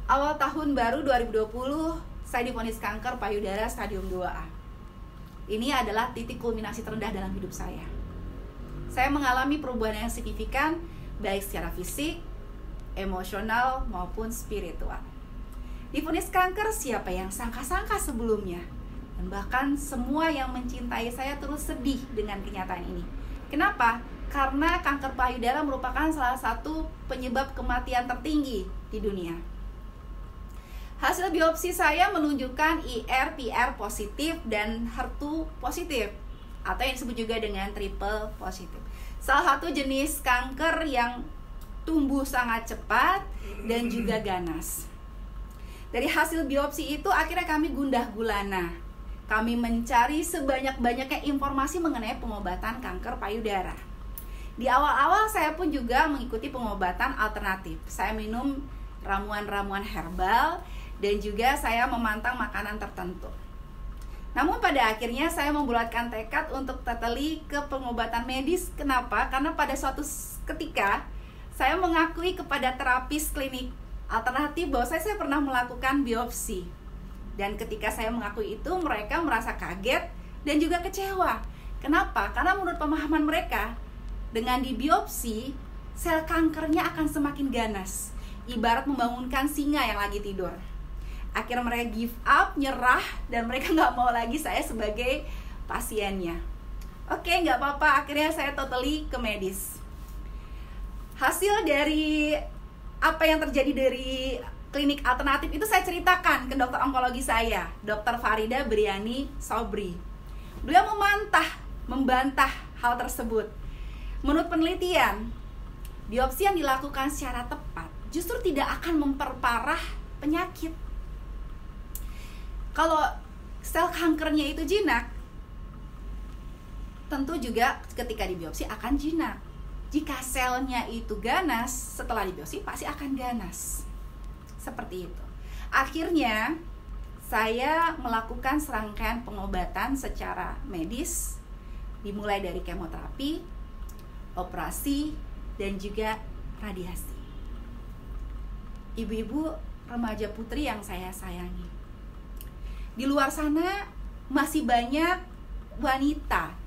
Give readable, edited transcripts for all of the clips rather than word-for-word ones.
Awal tahun baru 2020, saya divonis kanker payudara stadium 2A. Ini adalah titik kulminasi terendah dalam hidup saya. Saya mengalami perubahan yang signifikan, baik secara fisik, emosional, maupun spiritual. Divonis kanker, siapa yang sangka-sangka sebelumnya? Dan bahkan semua yang mencintai saya terus sedih dengan kenyataan ini. Kenapa? Karena kanker payudara merupakan salah satu penyebab kematian tertinggi di dunia. Hasil biopsi saya menunjukkan IR/PR positif dan HER2 positif, atau yang disebut juga dengan triple positif. Salah satu jenis kanker yang tumbuh sangat cepat dan juga ganas. Dari hasil biopsi itu akhirnya kami gundah gulana. Kami mencari sebanyak-banyaknya informasi mengenai pengobatan kanker payudara. Di awal-awal saya pun juga mengikuti pengobatan alternatif. Saya minum ramuan-ramuan herbal dan juga saya memantang makanan tertentu. Namun pada akhirnya saya membulatkan tekad untuk teteli ke pengobatan medis. Kenapa? Karena pada suatu ketika saya mengakui kepada terapis klinik alternatif bahwa saya pernah melakukan biopsi. Dan ketika saya mengakui itu, mereka merasa kaget dan juga kecewa. Kenapa? Karena menurut pemahaman mereka, dengan dibiopsi, sel kankernya akan semakin ganas, ibarat membangunkan singa yang lagi tidur. Akhirnya mereka give up, nyerah, dan mereka nggak mau lagi saya sebagai pasiennya. Oke, nggak apa-apa, akhirnya saya totally ke medis. Hasil dari apa yang terjadi dari klinik alternatif itu saya ceritakan ke dokter onkologi saya, Dr. Farida Briani Sobri. Beliau membantah hal tersebut. Menurut penelitian, biopsi yang dilakukan secara tepat justru tidak akan memperparah penyakit. Kalau sel kankernya itu jinak, tentu juga ketika dibiopsi akan jinak. Jika selnya itu ganas, setelah dibiopsi pasti akan ganas. Seperti itu. Akhirnya saya melakukan serangkaian pengobatan secara medis, dimulai dari kemoterapi, operasi, dan juga radiasi. Ibu-ibu remaja putri yang saya sayangi, di luar sana masih banyak wanita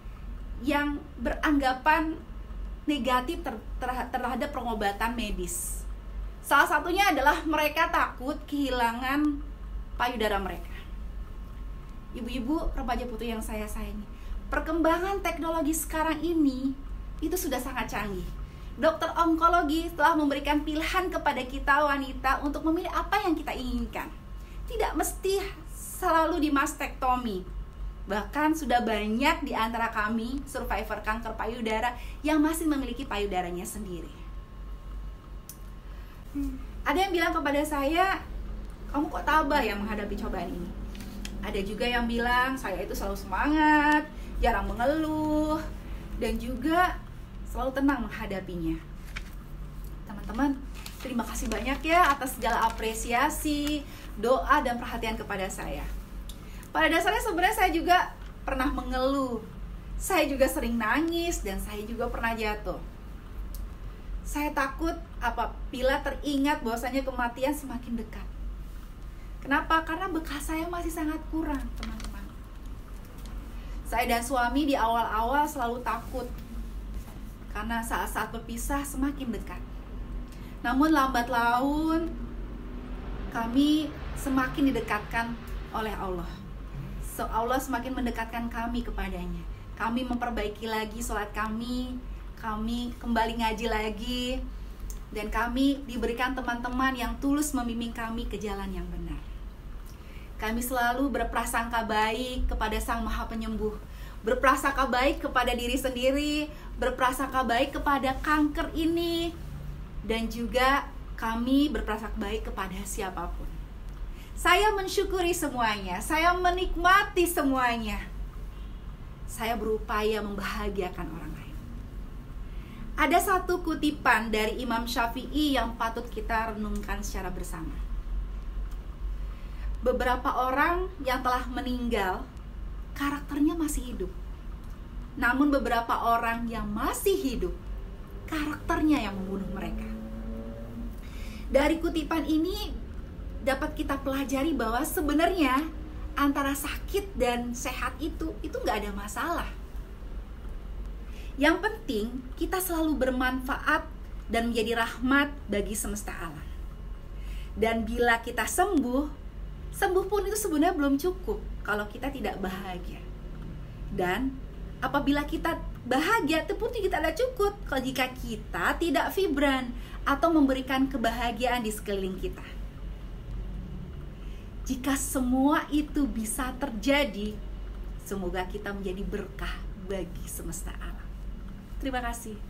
yang beranggapan negatif terhadap pengobatan medis. Salah satunya adalah mereka takut kehilangan payudara mereka. Ibu-ibu remaja putri yang saya sayangi, perkembangan teknologi sekarang ini itu sudah sangat canggih. Dokter onkologi telah memberikan pilihan kepada kita wanita untuk memilih apa yang kita inginkan. Tidak mesti selalu di mastektomi. Bahkan sudah banyak di antara kami survivor kanker payudara yang masih memiliki payudaranya sendiri. Ada yang bilang kepada saya, kamu kok tabah ya menghadapi cobaan ini? Ada juga yang bilang, saya itu selalu semangat, jarang mengeluh, dan juga selalu tenang menghadapinya. Teman-teman, terima kasih banyak ya atas segala apresiasi, doa, dan perhatian kepada saya. Pada dasarnya sebenarnya saya juga pernah mengeluh. Saya juga sering nangis dan saya juga pernah jatuh. Saya takut apabila teringat bahwasanya kematian semakin dekat. Kenapa? Karena bekas saya masih sangat kurang, teman-teman. Saya dan suami di awal-awal selalu takut karena saat-saat berpisah semakin dekat. Namun lambat laun kami semakin didekatkan oleh Allah. Allah semakin mendekatkan kami kepadanya. Kami memperbaiki lagi sholat kami kembali ngaji lagi, dan kami diberikan teman-teman yang tulus membimbing kami ke jalan yang benar. Kami selalu berprasangka baik kepada Sang Maha Penyembuh, berprasangka baik kepada diri sendiri, berprasangka baik kepada kanker ini, dan juga kami berprasangka baik kepada siapapun. Saya mensyukuri semuanya, saya menikmati semuanya. Saya berupaya membahagiakan orang lain. Ada satu kutipan dari Imam Syafi'i yang patut kita renungkan secara bersama. Beberapa orang yang telah meninggal, karakternya masih hidup. Namun beberapa orang yang masih hidup, karakternya yang membunuh mereka. Dari kutipan ini dapat kita pelajari bahwa sebenarnya antara sakit dan sehat itu nggak ada masalah. Yang penting kita selalu bermanfaat dan menjadi rahmat bagi semesta alam. Dan bila kita sembuh pun itu sebenarnya belum cukup kalau kita tidak bahagia. Dan apabila kita bahagia, itu pun tidak ada cukup kalau jika kita tidak vibran atau memberikan kebahagiaan di sekeliling kita. Jika semua itu bisa terjadi, semoga kita menjadi berkah bagi semesta alam. Terima kasih.